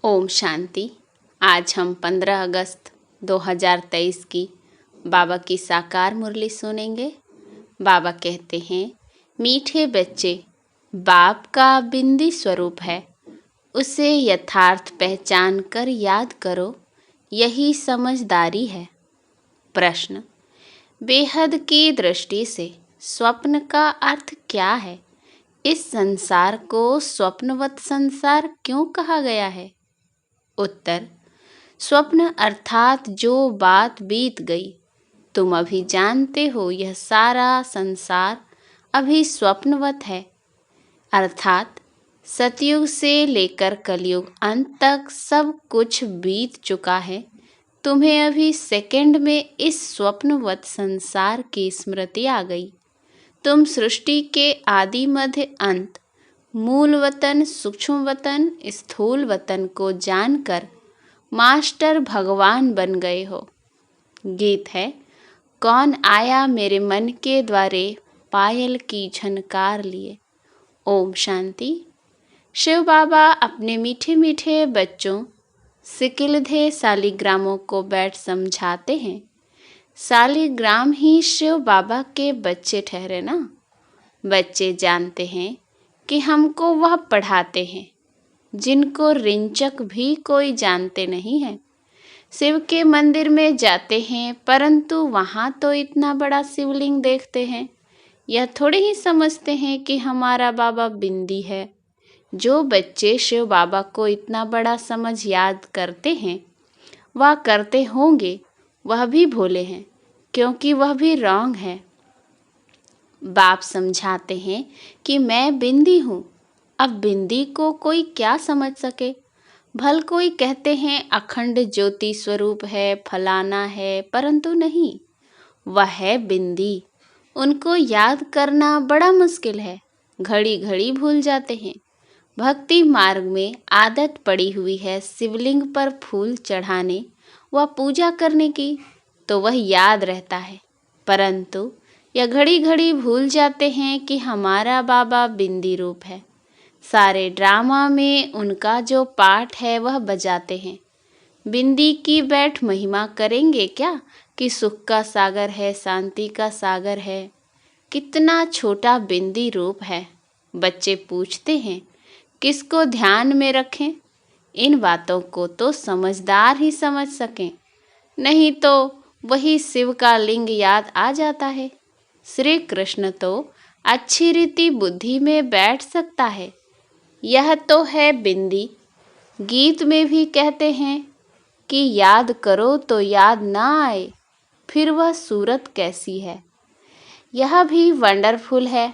ओम शांति। आज हम 15 अगस्त 2023 की बाबा की साकार मुरली सुनेंगे। बाबा कहते हैं, मीठे बच्चे, बाप का बिंदी स्वरूप है, उसे यथार्थ पहचान कर याद करो, यही समझदारी है। प्रश्न, बेहद की दृष्टि से स्वप्न का अर्थ क्या है? इस संसार को स्वप्नवत संसार क्यों कहा गया है? उत्तर, स्वप्न अर्थात जो बात बीत गई। तुम अभी जानते हो यह सारा संसार अभी स्वप्नवत है, अर्थात सतयुग से लेकर कलयुग अंत तक सब कुछ बीत चुका है। तुम्हें अभी सेकंड में इस स्वप्नवत संसार की स्मृति आ गई। तुम सृष्टि के आदि मध्य अंत, मूल वतन, सूक्ष्म वतन, स्थूल वतन को जानकर मास्टर भगवान बन गए हो। गीत है, कौन आया मेरे मन के द्वारे, पायल की झनकार लिए। ओम शांति। शिव बाबा अपने मीठे मीठे बच्चों सिकिलधे सालिग्रामों को बैठ समझाते हैं। सालिग्राम ही शिव बाबा के बच्चे ठहरे ना। बच्चे जानते हैं कि हमको वह पढ़ाते हैं जिनको रिंचक भी कोई जानते नहीं है। शिव के मंदिर में जाते हैं, परंतु वहाँ तो इतना बड़ा शिवलिंग देखते हैं, यह थोड़े ही समझते हैं कि हमारा बाबा बिंदी है। जो बच्चे शिव बाबा को इतना बड़ा समझ याद करते हैं, वह करते होंगे, वह भी भोले हैं, क्योंकि वह भी रॉन्ग है। बाप समझाते हैं कि मैं बिंदी हूँ। अब बिंदी को कोई क्या समझ सके? भल कोई कहते हैं अखंड ज्योति स्वरूप है, फलाना है, परंतु नहीं, वह है बिंदी। उनको याद करना बड़ा मुश्किल है, घड़ी घड़ी भूल जाते हैं। भक्ति मार्ग में आदत पड़ी हुई है शिवलिंग पर फूल चढ़ाने व पूजा करने की, तो वह याद रहता है, परंतु यह घड़ी घड़ी भूल जाते हैं कि हमारा बाबा बिंदी रूप है। सारे ड्रामा में उनका जो पाठ है वह बजाते हैं। बिंदी की बैठ महिमा करेंगे क्या कि सुख का सागर है, शांति का सागर है। कितना छोटा बिंदी रूप है। बच्चे पूछते हैं किसको ध्यान में रखें? इन बातों को तो समझदार ही समझ सकें, नहीं तो वही शिव का लिंग याद आ जाता है। श्री कृष्ण तो अच्छी रीति बुद्धि में बैठ सकता है, यह तो है बिंदी। गीत में भी कहते हैं कि याद करो तो याद ना आए, फिर वह सूरत कैसी है। यह भी वंडरफुल है।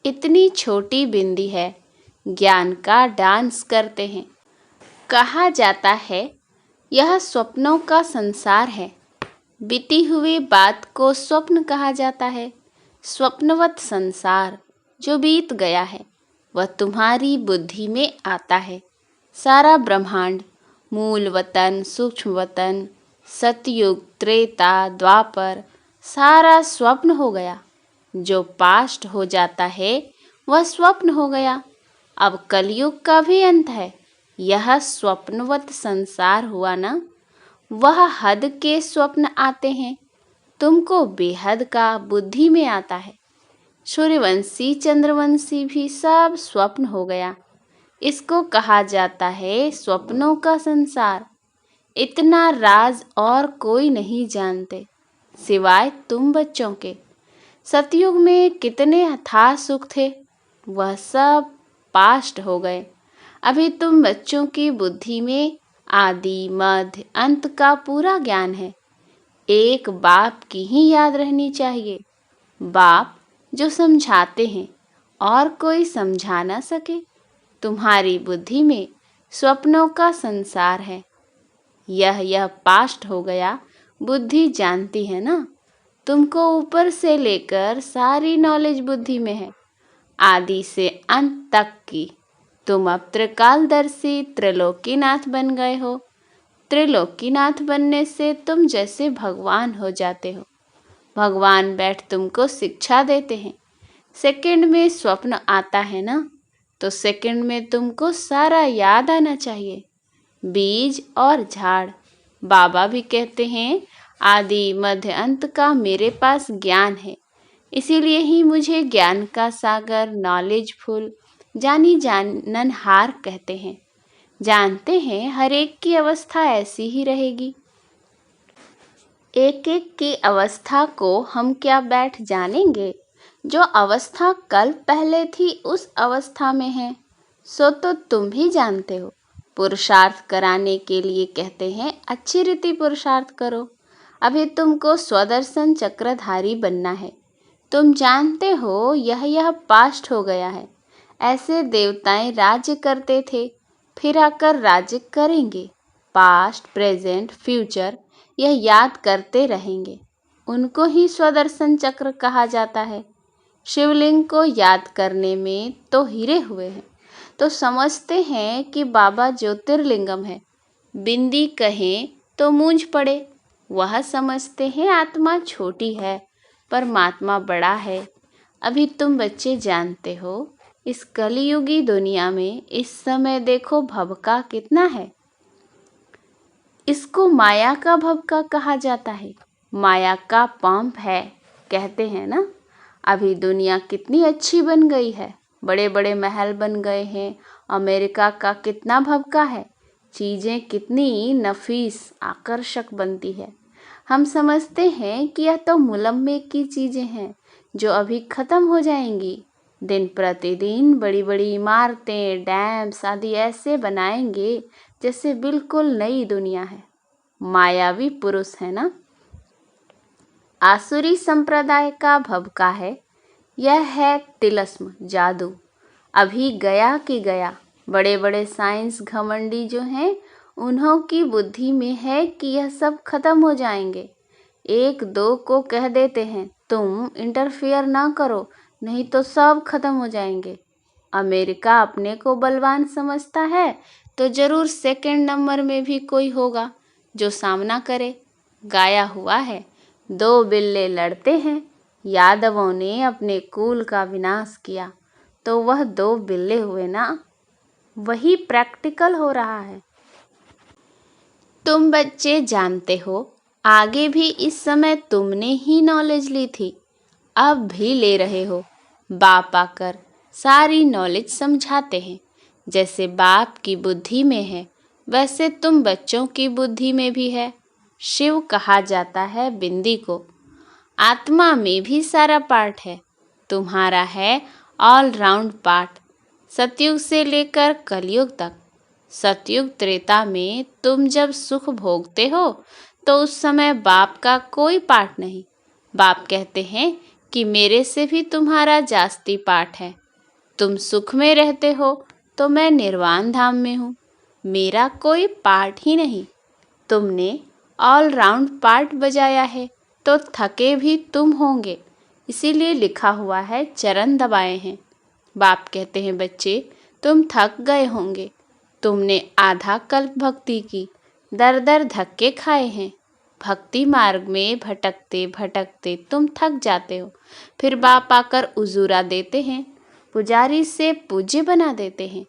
इतनी छोटी बिंदी है, ज्ञान का डांस करते हैं। कहा जाता है यह स्वप्नों का संसार है। बीती हुई बात को स्वप्न कहा जाता है। स्वप्नवत संसार जो बीत गया है वह तुम्हारी बुद्धि में आता है। सारा ब्रह्मांड, मूल वतन, सूक्ष्म वतन, सतयुग, त्रेता, द्वापर, सारा स्वप्न हो गया। जो पास्ट हो जाता है वह स्वप्न हो गया। अब कलयुग का भी अंत है। यह स्वप्नवत संसार हुआ ना। वह हद के स्वप्न आते हैं, तुमको बेहद का बुद्धि में आता है। सूर्यवंशी, चंद्रवंशी भी सब स्वप्न हो गया। इसको कहा जाता है स्वप्नों का संसार। इतना राज और कोई नहीं जानते सिवाय तुम बच्चों के। सतयुग में कितने अथाह सुख थे, वह सब पास्ट हो गए। अभी तुम बच्चों की बुद्धि में आदि, मध्य, अंत का पूरा ज्ञान है। एक बाप की ही याद रहनी चाहिए, बाप जो समझाते हैं और कोई समझा ना सके। तुम्हारी बुद्धि में स्वप्नों का संसार है। यह पास्ट हो गया, बुद्धि जानती है ना। तुमको ऊपर से लेकर सारी नॉलेज बुद्धि में है, आदि से अंत तक की। तुम अब त्रिकालदर्शी त्रिलोकीनाथ बन गए हो। त्रिलोकीनाथ बनने से तुम जैसे भगवान हो जाते हो। भगवान बैठ तुमको शिक्षा देते हैं। सेकंड में स्वप्न आता है ना, तो सेकंड में तुमको सारा याद आना चाहिए। बीज और झाड़। बाबा भी कहते हैं आदि मध्य अंत का मेरे पास ज्ञान है, इसीलिए ही मुझे ज्ञान का सागर, नॉलेज फुल, जानी जाननहार कहते हैं। जानते हैं हर एक की अवस्था ऐसी ही रहेगी। एक एक की अवस्था को हम क्या बैठ जानेंगे? जो अवस्था कल पहले थी उस अवस्था में है, सो तो तुम भी जानते हो। पुरुषार्थ कराने के लिए कहते हैं अच्छी रीति पुरुषार्थ करो। अभी तुमको स्वदर्शन चक्रधारी बनना है। तुम जानते हो यह पास्ट हो गया है। ऐसे देवताएं राज्य करते थे, फिर आकर राज्य करेंगे। पास्ट, प्रेजेंट, फ्यूचर यह याद करते रहेंगे। उनको ही स्वदर्शन चक्र कहा जाता है। शिवलिंग को याद करने में तो हीरे हुए हैं, तो समझते हैं कि बाबा ज्योतिर्लिंगम है। बिंदी कहें तो मूंझ पड़े। वह समझते हैं आत्मा छोटी है, परमात्मा बड़ा है। अभी तुम बच्चे जानते हो इस कलियुगी दुनिया में इस समय देखो भवका कितना है। इसको माया का भवका कहा जाता है। माया का पंप है कहते हैं ना। अभी दुनिया कितनी अच्छी बन गई है, बड़े बड़े महल बन गए हैं। अमेरिका का कितना भवका है, चीज़ें कितनी नफीस आकर्षक बनती है। हम समझते हैं कि यह तो मुलम्मे की चीज़ें हैं जो अभी ख़त्म हो जाएंगी। दिन प्रतिदिन बड़ी बड़ी इमारतें, डैम्स आदि ऐसे बनाएंगे जैसे बिल्कुल नई दुनिया है। मायावी पुरुष है ना। आसुरी संप्रदाय का भवका है, यह है तिलस्म, जादू। अभी गया कि गया। बड़े बड़े साइंस घमंडी जो हैं उन्हों की बुद्धि में है कि यह सब खत्म हो जाएंगे। एक दो को कह देते हैं तुम इंटरफियर ना करो नहीं तो सब खत्म हो जाएंगे। अमेरिका अपने को बलवान समझता है तो जरूर सेकंड नंबर में भी कोई होगा जो सामना करे। गाया हुआ है, दो बिल्ले लड़ते हैं, यादवों ने अपने कुल का विनाश किया, तो वह दो बिल्ले हुए ना। वही प्रैक्टिकल हो रहा है। तुम बच्चे जानते हो आगे भी इस समय तुमने ही नॉलेज ली थी, अब भी ले रहे हो। बाप आकर सारी नॉलेज समझाते हैं। जैसे बाप की बुद्धि में है वैसे तुम बच्चों की बुद्धि में भी है। शिव कहा जाता है बिंदी को। आत्मा में भी सारा पार्ट है, तुम्हारा है ऑल राउंड पार्ट। सतयुग से लेकर कलयुग तक। सतयुग त्रेता में तुम जब सुख भोगते हो तो उस समय बाप का कोई पार्ट नहीं। बाप कहते हैं कि मेरे से भी तुम्हारा जास्ती पार्ट है। तुम सुख में रहते हो तो मैं निर्वाण धाम में हूँ, मेरा कोई पार्ट ही नहीं। तुमने ऑल राउंड पार्ट बजाया है तो थके भी तुम होंगे, इसीलिए लिखा हुआ है चरण दबाए हैं। बाप कहते हैं बच्चे तुम थक गए होंगे, तुमने आधा कल्प भक्ति की, दर दर धक्के खाए हैं। भक्ति मार्ग में भटकते भटकते तुम थक जाते हो, फिर बाप आकर उजूरा देते हैं, पुजारी से पूज्य बना देते हैं।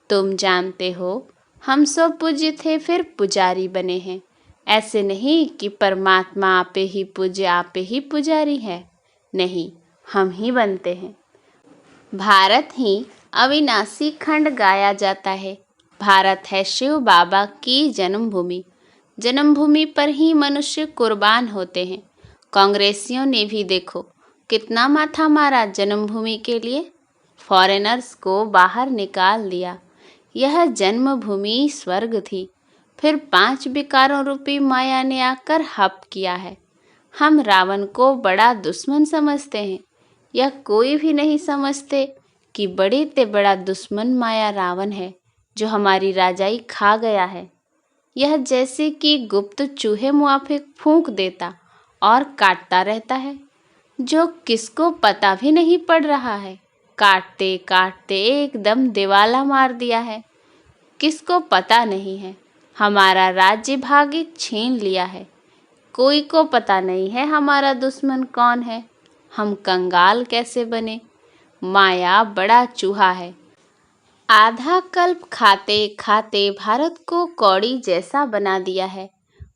तुम जानते हो हम सब पूज्य थे फिर पुजारी बने हैं। ऐसे नहीं कि परमात्मा आपे ही पूज्य आपे ही पुजारी है, नहीं, हम ही बनते हैं। भारत ही अविनाशी खंड गाया जाता है। भारत है शिव बाबा की जन्मभूमि। जन्मभूमि पर ही मनुष्य कुर्बान होते हैं। कांग्रेसियों ने भी देखो कितना माथा मारा जन्मभूमि के लिए, फॉरेनर्स को बाहर निकाल दिया। यह जन्मभूमि स्वर्ग थी, फिर 5 विकारों रूपी माया ने आकर हप किया है। हम रावण को बड़ा दुश्मन समझते हैं, यह कोई भी नहीं समझते कि बड़े ते बड़ा दुश्मन माया रावण है जो हमारी राजाई खा गया है। यह जैसे कि गुप्त चूहे मुआफिक फूंक देता और काटता रहता है, जो किसको पता भी नहीं पड़ रहा है। काटते काटते एकदम दिवाला मार दिया है, किसको पता नहीं है। हमारा राज्य भाग्य छीन लिया है, कोई को पता नहीं है हमारा दुश्मन कौन है। हम कंगाल कैसे बने। माया बड़ा चूहा है, आधा कल्प खाते खाते भारत को कौड़ी जैसा बना दिया है।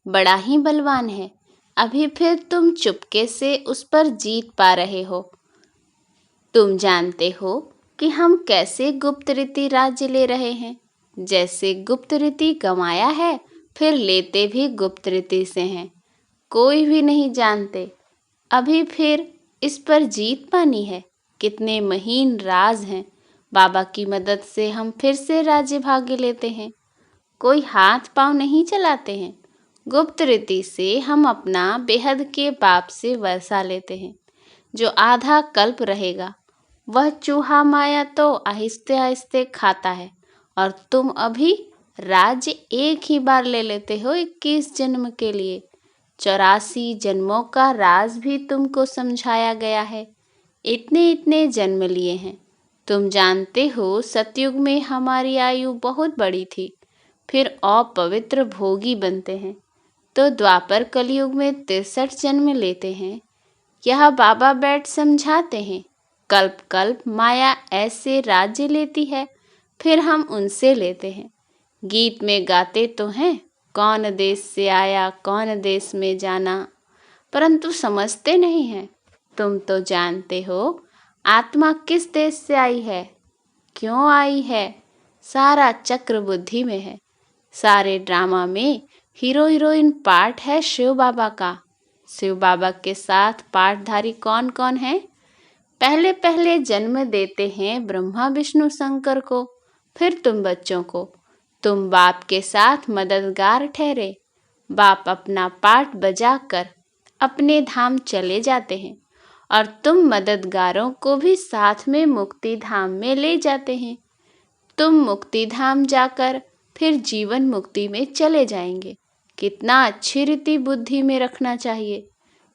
बड़ा ही बलवान है। अभी फिर तुम चुपके से उस पर जीत पा रहे हो। तुम जानते हो कि हम कैसे गुप्त रीति राज्य ले रहे हैं। जैसे गुप्त रीति गंवाया है, फिर लेते भी गुप्त रीति से हैं। कोई भी नहीं जानते। अभी फिर इस पर जीत पानी है। कितने महीन राज हैं। बाबा की मदद से हम फिर से राज्य भाग्य लेते हैं। कोई हाथ पांव नहीं चलाते हैं। गुप्त रीति से हम अपना बेहद के बाप से वर्षा लेते हैं। जो आधा कल्प रहेगा वह चूहा माया तो आहिस्ते आहिस्ते खाता है। और तुम अभी राज्य एक ही बार ले लेते हो 21 जन्म के लिए। 84 जन्मों का राज भी तुमको समझाया गया है। इतने इतने जन्म लिए हैं। तुम जानते हो सतयुग में हमारी आयु बहुत बड़ी थी। फिर अपवित्र भोगी बनते हैं तो द्वापर कलयुग में 63 जन्म लेते हैं। यह बाबा बैठ समझाते हैं। कल्प कल्प माया ऐसे राज्य लेती है, फिर हम उनसे लेते हैं। गीत में गाते तो हैं, कौन देश से आया कौन देश में जाना, परंतु समझते नहीं हैं। तुम तो जानते हो आत्मा किस देश से आई है, क्यों आई है। सारा चक्र बुद्धि में है। सारे ड्रामा में हीरो हीरोइन पार्ट है शिव बाबा का। शिव बाबा के साथ पाठधारी कौन कौन है। पहले पहले जन्म देते हैं ब्रह्मा विष्णु शंकर को, फिर तुम बच्चों को। तुम बाप के साथ मददगार ठहरे। बाप अपना पाठ बजाकर अपने धाम चले जाते हैं और तुम मददगारों को भी साथ में मुक्ति धाम में ले जाते हैं। तुम मुक्ति धाम जाकर फिर जीवन मुक्ति में चले जाएंगे। कितना अच्छी रीति बुद्धि में रखना चाहिए।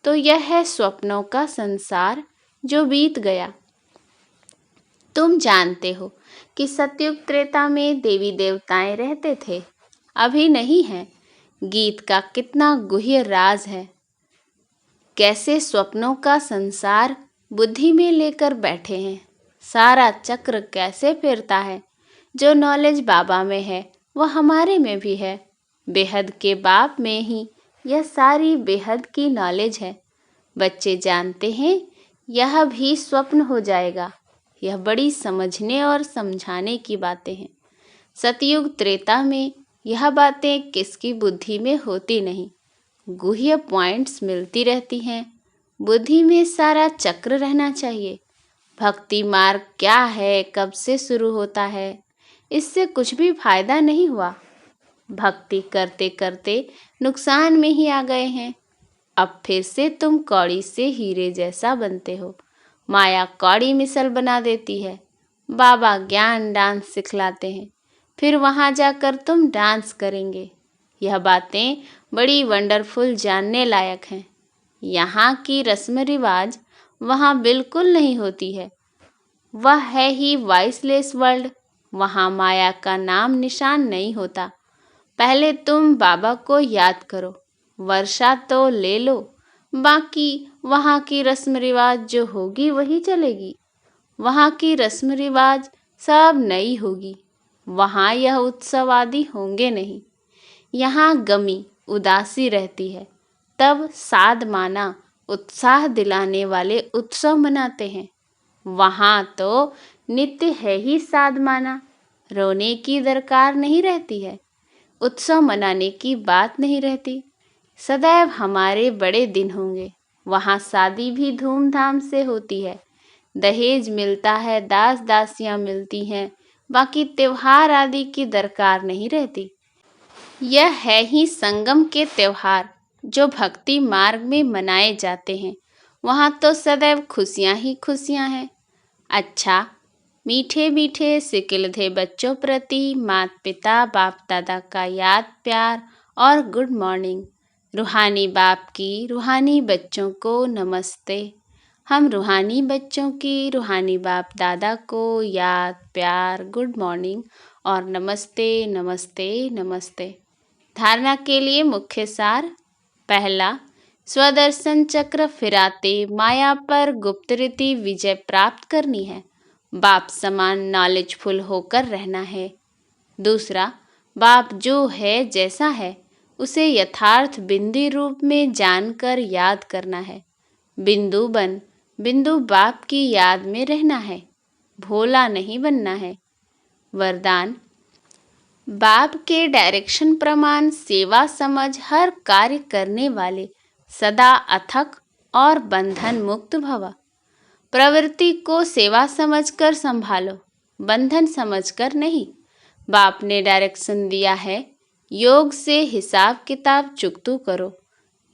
तो यह है स्वप्नों का संसार जो बीत गया। तुम जानते हो कि सतयुग त्रेता में देवी देवताएं रहते थे, अभी नहीं है। गीत का कितना गुह्य राज है। कैसे स्वप्नों का संसार बुद्धि में लेकर बैठे हैं। सारा चक्र कैसे फिरता है। जो नॉलेज बाबा में है वह हमारे में भी है। बेहद के बाप में ही यह सारी बेहद की नॉलेज है। बच्चे जानते हैं यह भी स्वप्न हो जाएगा। यह बड़ी समझने और समझाने की बातें हैं। सतयुग त्रेता में यह बातें किसकी बुद्धि में होती नहीं। गुह्य पॉइंट्स मिलती रहती हैं। बुद्धि में सारा चक्र रहना चाहिए। भक्ति मार्ग क्या है, कब से शुरू होता है, इससे कुछ भी फायदा नहीं हुआ। भक्ति करते करते नुकसान में ही आ गए हैं। अब फिर से तुम कौड़ी से हीरे जैसा बनते हो। माया कौड़ी मिसल बना देती है। बाबा ज्ञान डांस सिखलाते हैं, फिर वहाँ जाकर तुम डांस करेंगे। यह बातें बड़ी वंडरफुल जानने लायक हैं। यहाँ की रस्म रिवाज वहाँ बिल्कुल नहीं होती है। वह है ही वॉइसलेस वर्ल्ड। वहाँ माया का नाम निशान नहीं होता। पहले तुम बाबा को याद करो, वर्षा तो ले लो, बाकी वहाँ की रस्म रिवाज जो होगी वही चलेगी। वहाँ की रस्म रिवाज सब नई होगी। वहाँ यह उत्सव आदि होंगे नहीं। यहाँ गमी उदासी रहती है, तब साध माना उत्साह दिलाने वाले उत्सव मनाते हैं। वहाँ तो नित्य है ही साध माना, रोने की दरकार नहीं रहती है। उत्सव मनाने की बात नहीं रहती। सदैव हमारे बड़े दिन होंगे। वहाँ शादी भी धूमधाम से होती है। दहेज मिलता है, दास दासियाँ मिलती हैं, बाकी त्योहार आदि की दरकार नहीं रहती। यह है ही संगम के त्योहार जो भक्ति मार्ग में मनाए जाते हैं। वहाँ तो सदैव खुशियाँ ही खुशियाँ हैं। अच्छा, मीठे मीठे सिकिलधे बच्चों प्रति माता पिता बाप दादा का याद प्यार और गुड मॉर्निंग। रूहानी बाप की रूहानी बच्चों को नमस्ते। हम रूहानी बच्चों की रूहानी बाप दादा को याद प्यार गुड मॉर्निंग और नमस्ते नमस्ते नमस्ते। धारणा के लिए मुख्य सार। पहला, स्वदर्शन चक्र फिराते माया पर गुप्त रीति विजय प्राप्त करनी है। बाप समान नॉलेजफुल होकर रहना है। दूसरा, बाप जो है जैसा है उसे यथार्थ बिंदी रूप में जानकर याद करना है। बिंदु बन बिंदु बाप की याद में रहना है, भोला नहीं बनना है। वरदान, बाप के डायरेक्शन प्रमाण सेवा समझ हर कार्य करने वाले सदा अथक और बंधन मुक्त भव। प्रवृत्ति को सेवा समझकर संभालो, बंधन समझकर नहीं। बाप ने डायरेक्शन दिया है, योग से हिसाब किताब चुकतू करो।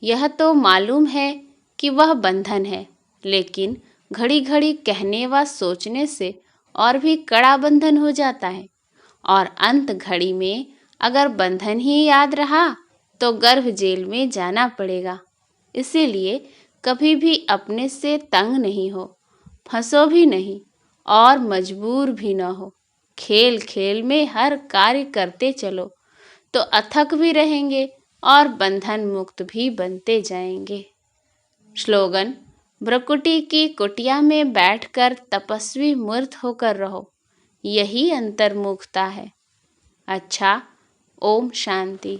यह तो मालूम है कि वह बंधन है, लेकिन घड़ी घड़ी कहने व सोचने से और भी कड़ा बंधन हो जाता है, और अंत घड़ी में अगर बंधन ही याद रहा तो गर्भ जेल में जाना पड़ेगा। इसीलिए कभी भी अपने से तंग नहीं हो, फंसो भी नहीं और मजबूर भी न हो। खेल खेल में हर कार्य करते चलो तो अथक भी रहेंगे और बंधन मुक्त भी बनते जाएंगे। स्लोगन, भ्रकुटी की कुटिया में बैठकर तपस्वी मूर्त होकर रहो, यही अंतर्मुखता है। अच्छा, ओम शांति।